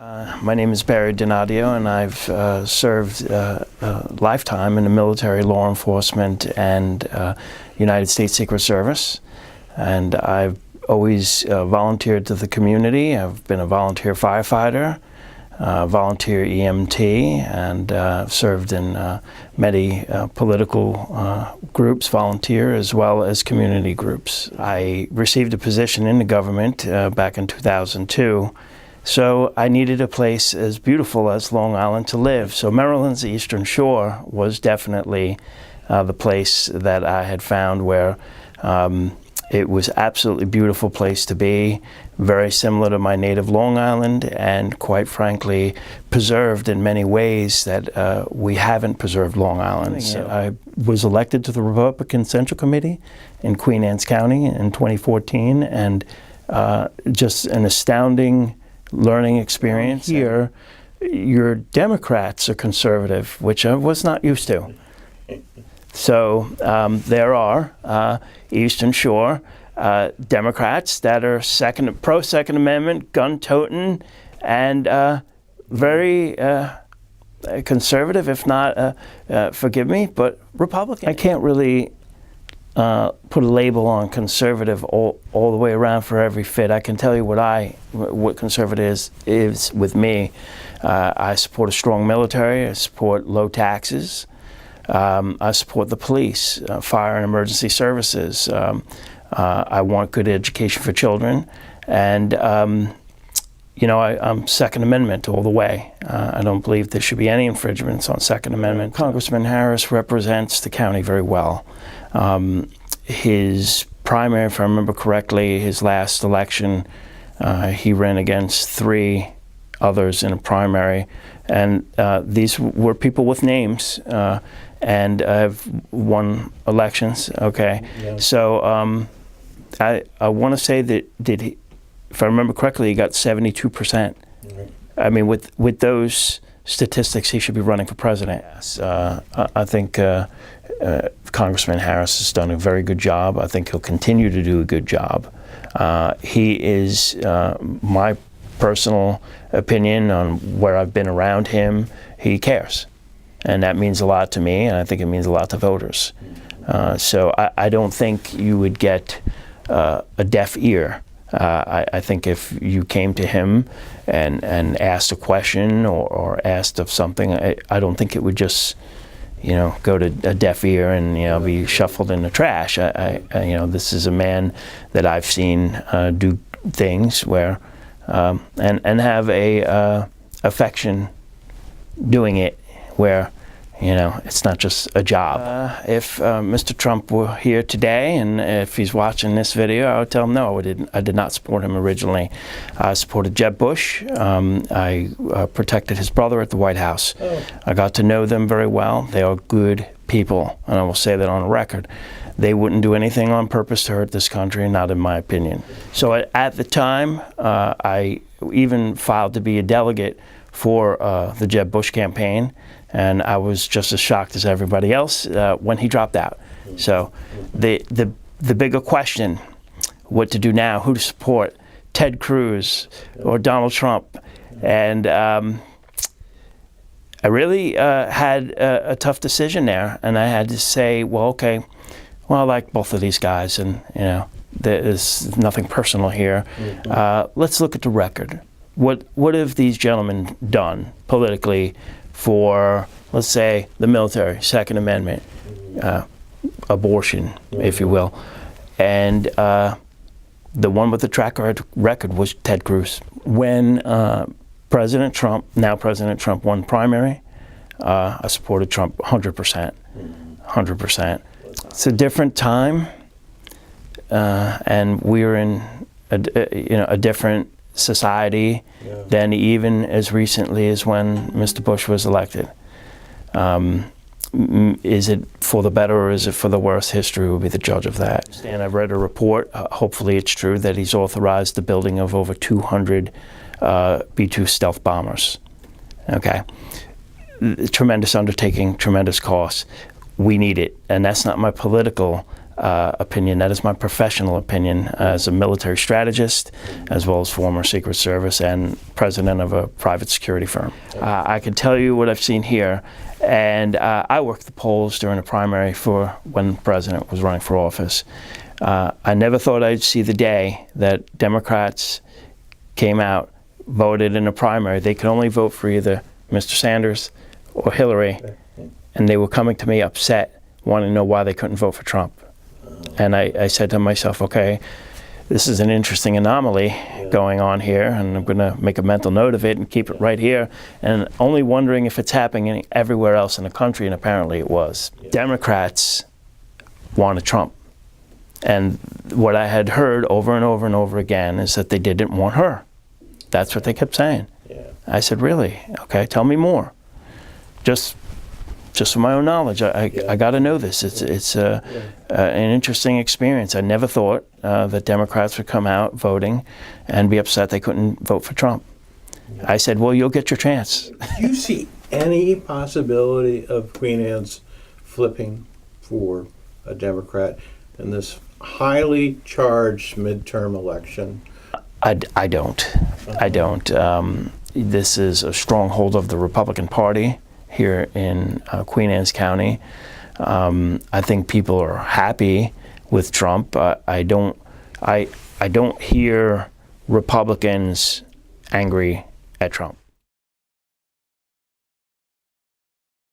My name is Barry Donadio, and I've served a lifetime in the military, law enforcement, and United States Secret Service. And I've always volunteered to the community. I've been a volunteer firefighter, volunteer EMT, and served in many political groups, volunteer, as well as community groups. I received a position in the government back in 2002. So I needed a place as beautiful as Long Island to live. So Maryland's Eastern Shore was definitely the place that I had found where it was absolutely beautiful place to be, very similar to my native Long Island, and quite frankly, preserved in many ways that we haven't preserved Long Island. So I was elected to the Republican Central Committee in Queen Anne's County in 2014, and just an astounding learning experience. Here, your Democrats are conservative, which I was not used to. So there are Eastern Shore Democrats that are pro-Second Amendment, gun-toting, and very conservative, if not, forgive me, but Republican. I can't really put a label on conservative all the way around for every fit. I can tell you what conservative is with me. I support a strong military. I support low taxes. I support the police, fire and emergency services. I want good education for children, and you know, I'm Second Amendment all the way. I don't believe there should be any infringements on Second Amendment. Congressman Harris represents the county very well. His primary, if I remember correctly, his last election, he ran against 3 others in a primary, and these were people with names, and have won elections. Okay, yeah. So I want to say that if I remember correctly, he got 72%. Right. I mean, with those statistics, he should be running for president. Yes. I think Congressman Harris has done a very good job. I think he'll continue to do a good job. He is, my personal opinion on where I've been around him, he cares. And that means a lot to me, and I think it means a lot to voters. So I don't think you would get a deaf ear. I think if you came to him and asked a question or asked of something, I don't think it would just, you know, go to a deaf ear and, you know, be shuffled in the trash. You know, this is a man that I've seen do things where and have a affection doing it, where, you know, it's not just a job. If Mr. Trump were here today, and if he's watching this video, I would tell him no, I did not support him originally. I supported Jeb Bush. I protected his brother at the White House. Oh. I got to know them very well. They are good people, and I will say that on record. They wouldn't do anything on purpose to hurt this country, not in my opinion. So at the time, I even filed to be a delegate for the Jeb Bush campaign, and I was just as shocked as everybody else when he dropped out. So the bigger question, what to do now, who to support, Ted Cruz or Donald Trump, and I really had a tough decision there, and I had to say, well, okay, well, I like both of these guys, and, you know, there's nothing personal here. Let's look at the record. What have these gentlemen done politically for, let's say, the military, Second Amendment, abortion, if you will? And the one with the track record was Ted Cruz. When President Trump, now President Trump, won primary, I supported Trump 100%. 100%. It's a different time, and we're in a different society than even as recently as when Mr. Bush was elected. Is it for the better or is it for the worse? History will be the judge of that. And I've read a report, hopefully it's true, that he's authorized the building of over 200 B-2 stealth bombers. Okay, tremendous undertaking, tremendous cost. We need it, and that's not my political opinion. That is my professional opinion as a military strategist, as well as former Secret Service and president of a private security firm. I can tell you what I've seen here, and I worked the polls during the primary for when the president was running for office. I never thought I'd see the day that Democrats came out, voted in a primary. They could only vote for either Mr. Sanders or Hillary, and they were coming to me upset, wanting to know why they couldn't vote for Trump. And I said to myself, okay, this is an interesting anomaly going on here, and I'm going to make a mental note of it and keep it right here, and only wondering if it's happening everywhere else in the country, and apparently it was. Democrats wanted Trump. And what I had heard over and over and over again is that they didn't want her. That's what they kept saying. I said, really? Okay, tell me more. Just for my own knowledge, I got to know this. It's an interesting experience. I never thought that Democrats would come out voting and be upset they couldn't vote for Trump. I said, well, you'll get your chance. Do you see any possibility of Queen Anne's flipping for a Democrat in this highly charged midterm election? I don't. I don't. This is a stronghold of the Republican Party here in Queen Anne's County. I think people are happy with Trump. I don't hear Republicans angry at Trump.